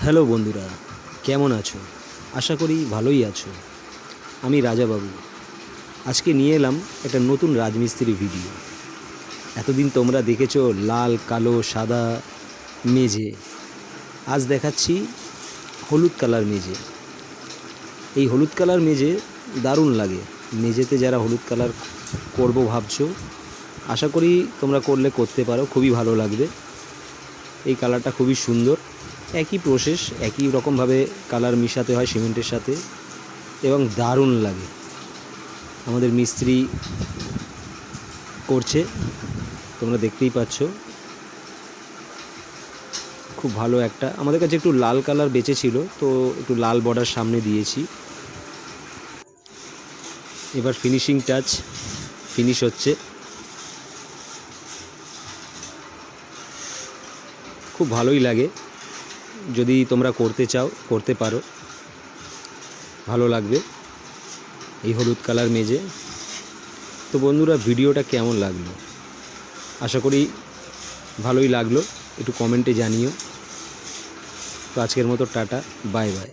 Hello বন্ধুরা, কেমন আছো? আশা করি ভালোই আছো। আমি রাজাবাবু। আজকে নিয়ে এলাম একটা নতুন রাজমিস্ত্রি ভিডিও। এতদিন তোমরা দেখেছো লাল, কালো, সাদা মেঝে। আজ দেখাচ্ছি হলুদ কালার মেঝে। এই হলুদ কালার মেঝে দারুণ লাগে। মেঝেতে যারা হলুদ কালার করবো ভাবছো, আশা করি তোমরা করতে পারো, খুবই ভালো লাগবে। এই কালারটা খুবই সুন্দর। একই প্রসেস, একই রকমভাবে কালার মিশাতে হয় সিমেন্টের সাথে এবং দারুণ লাগে। আমাদের মিস্ত্রি করছে, তোমরা দেখতেই পাচ্ছ। খুব ভালো একটা, আমাদের কাছে একটু লাল কালার বেঁচে ছিল, তো একটু লাল বর্ডার সামনে দিয়েছি। এবার ফিনিশিং টাচ ফিনিশ হচ্ছে। খুব ভালোই লাগে। যদি তোমরা করতে চাও করতে পারো, ভালো লাগবে এই হলুদ কালার মেঝে। তো বন্ধুরা, ভিডিওটা কেমন লাগলো? আশা করি ভালোই লাগলো। একটু কমেন্টে জানিও। তো আজকের মতো টাটা, বাই বাই।